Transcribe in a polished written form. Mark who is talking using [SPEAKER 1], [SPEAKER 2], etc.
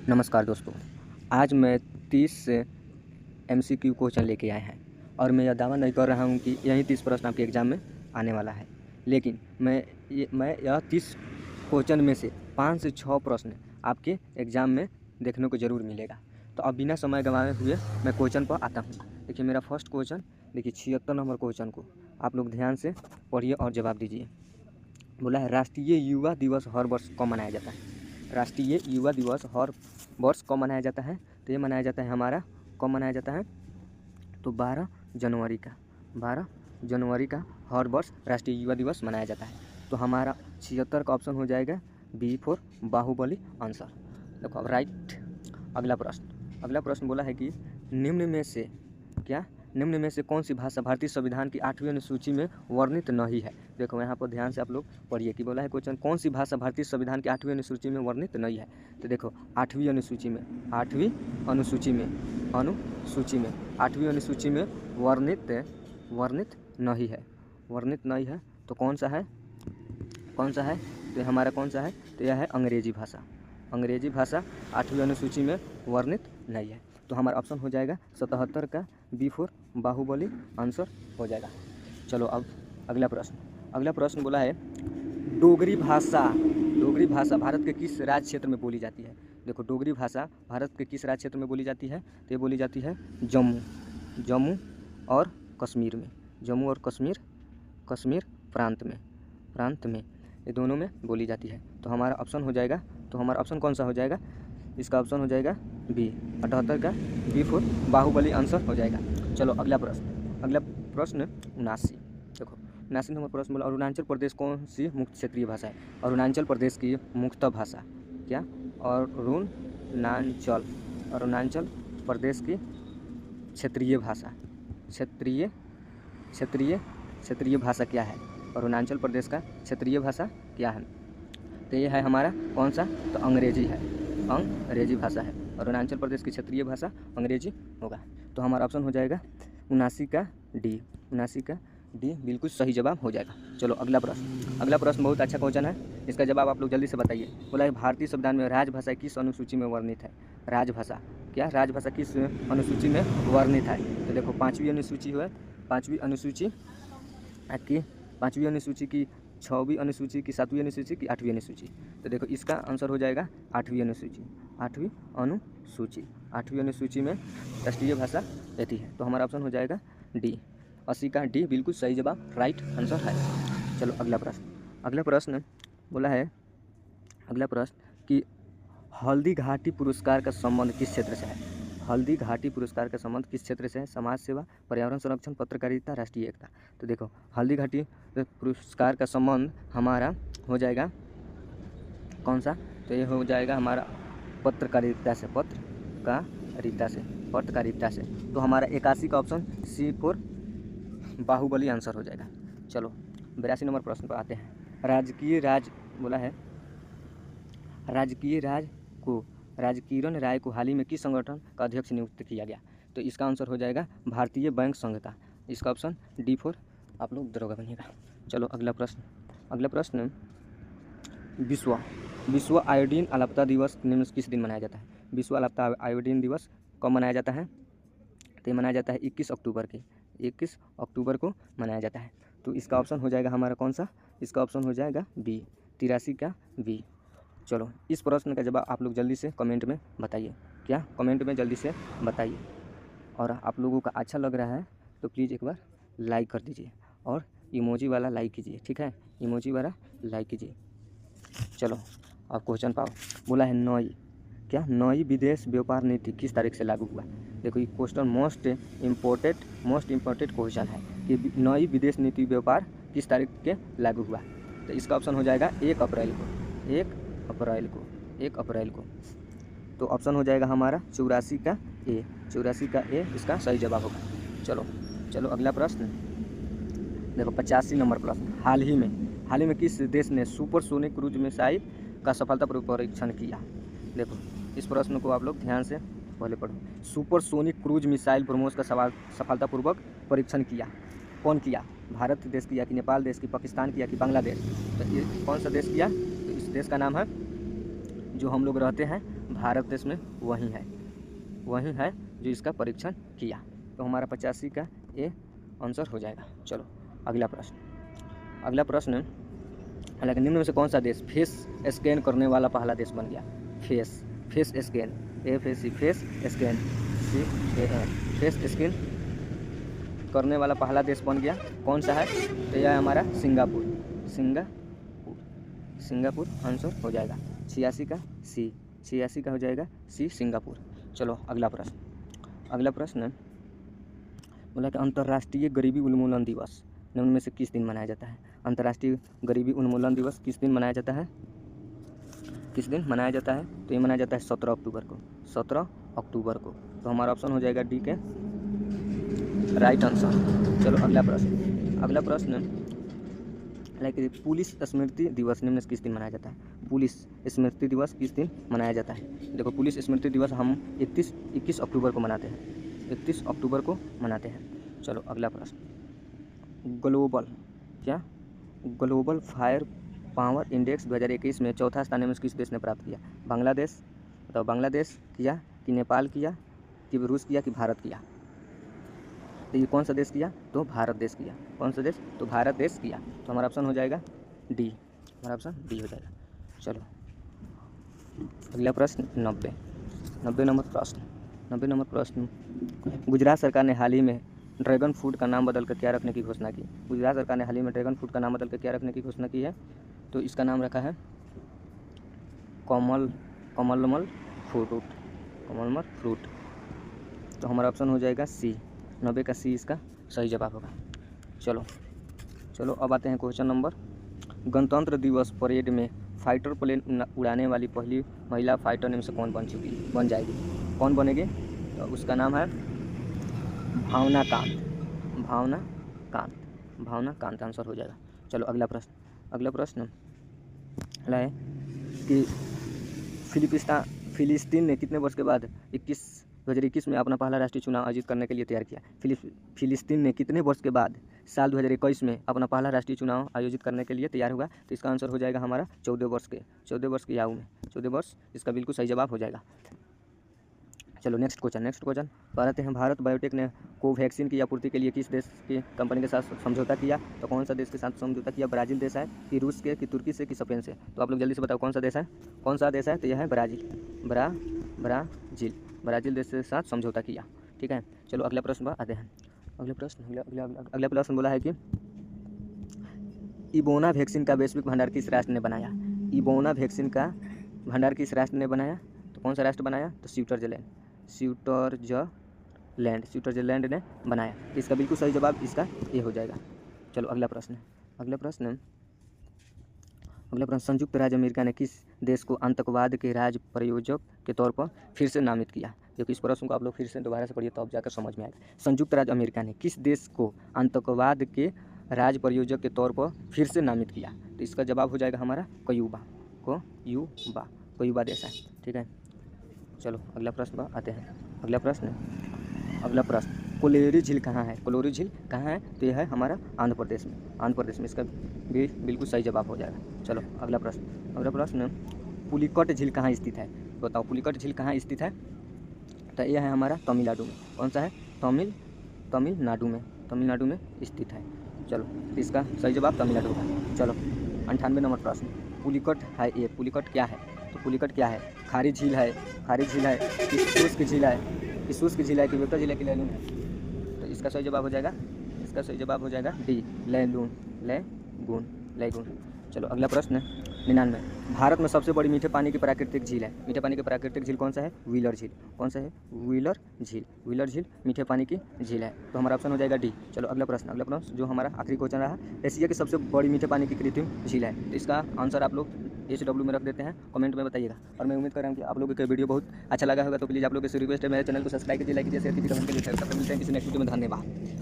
[SPEAKER 1] नमस्कार दोस्तों, आज मैं 30 से MCQ क्वेश्चन लेके आए हैं और मैं यह दावा नहीं कर रहा हूं कि यही 30 प्रश्न आपके एग्ज़ाम में आने वाला है, लेकिन मैं यह 30 क्वेश्चन में से 5 से 6 प्रश्न आपके एग्ज़ाम में देखने को ज़रूर मिलेगा। तो अब बिना समय गंवाए हुए मैं क्वेश्चन पर आता हूँ। देखिए मेरा फर्स्ट क्वेश्चन, देखिए 76 नंबर क्वेश्चन को आप लोग ध्यान से पढ़िए और जवाब दीजिए। बोला है, राष्ट्रीय युवा दिवस हर वर्ष कब मनाया जाता है? राष्ट्रीय युवा दिवस हर वर्ष कब मनाया जाता है? तो ये मनाया जाता है हमारा, कब मनाया जाता है? तो 12 जनवरी का, 12 जनवरी का हर वर्ष राष्ट्रीय युवा दिवस मनाया जाता है। तो हमारा 76 का ऑप्शन हो जाएगा बी फॉर बाहुबली आंसर। देखो अब राइट। अगला प्रश्न बोला है कि निम्न में से कौन सी भाषा भारतीय संविधान की 8वीं अनुसूची में वर्णित नहीं है? देखो यहाँ पर ध्यान से आप लोग पढ़िए कि बोला है क्वेश्चन, कौन सी भाषा भारतीय संविधान की 8वीं अनुसूची में वर्णित नहीं है? तो देखो 8वीं अनुसूची में 8वीं अनुसूची में वर्णित नहीं है। तो कौन सा है? तो हमारा कौन सा है? तो यह है अंग्रेजी भाषा 8वीं अनुसूची में वर्णित नहीं है। तो हमारा ऑप्शन हो जाएगा 77 का बी फॉर बाहुबली आंसर हो जाएगा। चलो अब अगला प्रश्न बोला है, डोगरी भाषा भारत के किस राज्य क्षेत्र में बोली जाती है? देखो डोगरी भाषा भारत के किस राज्य क्षेत्र में बोली जाती है? तो ये बोली जाती है जम्मू और कश्मीर प्रांत में ये दोनों में बोली जाती है। तो हमारा ऑप्शन हो जाएगा, तो हमारा ऑप्शन कौन सा हो जाएगा? इसका ऑप्शन हो जाएगा बी, 78 का बी फॉर बाहुबली आंसर हो जाएगा। चलो अगला प्रश्न 79। देखो 79 नंबर प्रश्न बोला, अरुणाचल प्रदेश कौन सी मुक्त क्षेत्रीय भाषा है? अरुणाचल प्रदेश की मुक्त भाषा क्या? अरुणाचल प्रदेश की क्षेत्रीय भाषा क्या है? अरुणाचल प्रदेश का क्षेत्रीय भाषा क्या है? तो ये है हमारा कौन सा? तो अंग्रेजी भाषा है। अरुणाचल प्रदेश की क्षेत्रीय भाषा अंग्रेजी होगा। तो हमारा ऑप्शन हो जाएगा 79 का डी बिल्कुल सही जवाब हो जाएगा। चलो अगला प्रश्न बहुत अच्छा क्वेश्चन है, इसका जवाब आप लोग जल्दी से बताइए। बोला है, भारतीय संविधान में राजभाषा किस अनुसूची में वर्णित है? राजभाषा किस अनुसूची में वर्णित है? तो देखो 5वीं अनुसूची है, 5वीं अनुसूची की 6वीं अनुसूची की 7वीं अनुसूची की 8वीं अनुसूची। तो देखो इसका आंसर हो जाएगा 8वीं अनुसूची में राष्ट्रीय भाषा रहती है। तो हमारा ऑप्शन हो जाएगा डी, 80 का डी बिल्कुल सही जवाब, राइट आंसर है। चलो अगला प्रश्न बोला है, अगला प्रश्न कि हल्दी घाटी पुरस्कार का संबंध किस क्षेत्र से है? हल्दी घाटी पुरस्कार का संबंध किस क्षेत्र से है? समाज सेवा, पर्यावरण संरक्षण, पत्रकारिता, राष्ट्रीय एकता। तो देखो हल्दी घाटी पुरस्कार का संबंध हमारा हो जाएगा कौन सा? तो ये हो जाएगा हमारा पत्रकारिता से। तो हमारा 81 का option C for Bahubali answer हो जाएगा। चलो 82 नंबर प्रश्न पर आते हैं। राजकिरण राय को हाल ही में किस संगठन का अध्यक्ष नियुक्त किया गया? तो इसका आंसर हो जाएगा भारतीय बैंक संघ का। इसका ऑप्शन डी फॉर आप लोग दरोगा बनिएगा। चलो अगला प्रश्न विश्व आयोडीन अलापता दिवस निम्न किस दिन मनाया जाता है? विश्व अलापता आयोडीन दिवस कब मनाया जाता है? तो ये मनाया जाता है 21 अक्टूबर को मनाया जाता है। तो इसका ऑप्शन हो जाएगा हमारा कौन सा? इसका ऑप्शन हो जाएगा बी, 83 का बी। चलो इस प्रश्न का जवाब आप लोग जल्दी से कमेंट में बताइए। और आप लोगों का अच्छा लग रहा है तो प्लीज़ एक बार लाइक कर दीजिए और इमोजी वाला लाइक कीजिए, ठीक है? इमोजी वाला लाइक कीजिए। चलो अब क्वेश्चन पाओ। बोला है नई विदेश व्यापार नीति किस तारीख से लागू हुआ? देखो ये क्वेश्चन मोस्ट इम्पोर्टेंट क्वेश्चन है कि नई विदेश नीति व्यापार किस तारीख के लागू हुआ? तो इसका ऑप्शन हो जाएगा 1 अप्रैल को। तो ऑप्शन हो जाएगा हमारा 84 का ए, इसका सही जवाब होगा। चलो अगला प्रश्न देखो 85 नंबर प्रश्न। हाल ही में किस देश ने सुपरसोनिक क्रूज मिसाइल का सफलतापूर्वक परीक्षण किया? देखो इस प्रश्न को आप लोग ध्यान से पहले पढ़ो। सुपरसोनिक क्रूज मिसाइल ब्रह्मोस का सफलतापूर्वक परीक्षण किया, कौन किया? भारत देश किया कि नेपाल देश की, पाकिस्तान किया कि बांग्लादेश? तो ये कौन सा देश किया? तो इस देश का नाम है, जो हम लोग रहते हैं भारत देश में वही है जो इसका परीक्षण किया। तो हमारा 85 का ए आंसर हो जाएगा। चलो अगला प्रश्न हालांकि निम्न में से कौन सा देश फेस स्कैन करने वाला पहला देश बन गया? Face scan, FAC face scan, face scan करने वाला पहला देश बन गया, कौन सा है? तो यह है हमारा सिंगापुर आंसर हो जाएगा। 86 का हो जाएगा सी, सिंगापुर। चलो अगला प्रश्न बोला कि अंतर्राष्ट्रीय गरीबी उन्मूलन दिवस निम्न में से किस दिन मनाया जाता है? अंतर्राष्ट्रीय गरीबी उन्मूलन दिवस किस दिन मनाया जाता है? तो ये मनाया जाता है 17 अक्टूबर को। तो हमारा ऑप्शन हो जाएगा डी के राइट आंसर। चलो अगला प्रश्न लाइक पुलिस स्मृति दिवस निम्न से किस दिन मनाया जाता है? पुलिस स्मृति दिवस किस दिन मनाया जाता है? देखो पुलिस स्मृति दिवस हम 21 अक्टूबर को मनाते हैं। चलो अगला प्रश्न ग्लोबल फायर पावर इंडेक्स 2021 में चौथा स्थान में किस देश ने प्राप्त किया? बांग्लादेश। बताओ बांग्लादेश किया कि नेपाल किया कि रूस किया कि भारत किया? तो ये कौन सा देश किया? तो भारत देश किया। कौन सा देश? तो भारत देश किया। तो हमारा ऑप्शन हो जाएगा डी, हो जाएगा। चलो अगला प्रश्न 90 नंबर प्रश्न गुजरात सरकार ने हाल ही में ड्रैगन फ्रूट का नाम बदलकर क्या रखने की घोषणा की? है तो इसका नाम रखा है कमलमल फ्रूट। तो हमारा ऑप्शन हो जाएगा सी, 90 का सी इसका सही जवाब होगा। चलो अब आते हैं क्वेश्चन नंबर। गणतंत्र दिवस परेड में फाइटर प्लेन उड़ाने वाली पहली महिला फाइटर निम्न से कौन बन जाएगी? कौन बनेगी? तो उसका नाम है भावना कांत आंसर हो जाएगा। चलो अगला प्रश्न है कि फिलिस्तीन ने कितने वर्ष के बाद 2021 में अपना पहला राष्ट्रीय चुनाव आयोजित करने के लिए तैयार किया? फिलिस्तीन ने कितने वर्ष के बाद साल 2021 में अपना पहला राष्ट्रीय चुनाव आयोजित करने के लिए तैयार हुआ? तो इसका आंसर हो जाएगा हमारा 14 वर्ष की आयु में। 14 वर्ष इसका बिल्कुल सही जवाब हो जाएगा। चलो नेक्स्ट क्वेश्चन बताते हैं। भारत बायोटेक ने कोवैक्सीन की आपूर्ति के लिए किस देश की कंपनी के साथ समझौता किया? तो कौन सा देश के साथ समझौता किया? ब्राज़ील देश है कि रूस के कि तुर्की से कि स्पेन से? तो आप लोग जल्दी से बताओ कौन सा देश है? तो यह है ब्राज़ील देश के साथ समझौता किया। ठीक है। चलो अगला प्रश्न पर आते हैं। अगला प्रश्न बोला है कि इबोना वैक्सीन का वैश्विक भंडार किस राष्ट्र ने बनाया? तो कौन सा राष्ट्र बनाया? तो स्विट्जरलैंड ने बनाया। इसका बिल्कुल सही जवाब इसका ये हो जाएगा। चलो अगला प्रश्न संयुक्त राज्य अमेरिका ने किस देश को आतंकवाद के राज्य प्रयोजक के तौर पर फिर से नामित किया? क्योंकि इस प्रश्न को आप लोग फिर से दोबारा से पढ़िए तो अब जाकर समझ में आएगा। संयुक्त राज्य अमेरिका ने किस देश को आतंकवाद के राज्य प्रयोजक के तौर पर फिर से नामित किया? तो इसका जवाब हो जाएगा हमारा क्यूबा देश है। ठीक है। चलो अगला प्रश्न पर आते हैं। अगला प्रश्न कोलोरी झील कहाँ है? तो यह है हमारा आंध्र प्रदेश में। इसका भी बिल्कुल सही जवाब हो जाएगा। चलो अगला प्रश्न पुलिकट झील कहाँ स्थित है? बताओ पुलिकट झील कहाँ स्थित है? तो यह है हमारा तमिलनाडु में। कौन सा है? तमिलनाडु में स्थित है। चलो इसका सही जवाब तमिलनाडु का। चलो 98 नंबर प्रश्न पुलिकट क्या है? तो पुलिकट क्या है? खारी झील है कि शुष्क झील है कि वेक्टर झील है कि लैगून है? तो इसका सही जवाब हो जाएगा डी, लैगून। चलो अगला प्रश्न 99 भारत में सबसे बड़ी मीठे पानी की प्राकृतिक झील है। कौन सा है? व्हीलर झील मीठे पानी की झील है। तो हमारा ऑप्शन हो जाएगा डी। चलो अगला प्रश्न जो हमारा आखिरी क्वेश्चन रहा, एशिया की सबसे बड़ी मीठे पानी की कृत्रिम झील है। तो इसका आंसर आप लोग HW में रख देते हैं, कमेंट में बताइएगा। और मैं उम्मीद कर रहा हूँ कि आप लोगों को वीडियो बहुत अच्छा लगा होगा। तो प्लीज़ आप लोग से रिक्वेस्ट है, मेरे चैनल को सब्सक्राइब कीजिए, लाइक कीजिए, शेयर कीजिए, कमेंट कीजिए। मिलते हैं किसी नेक्स्ट वीडियो में। धन्यवाद।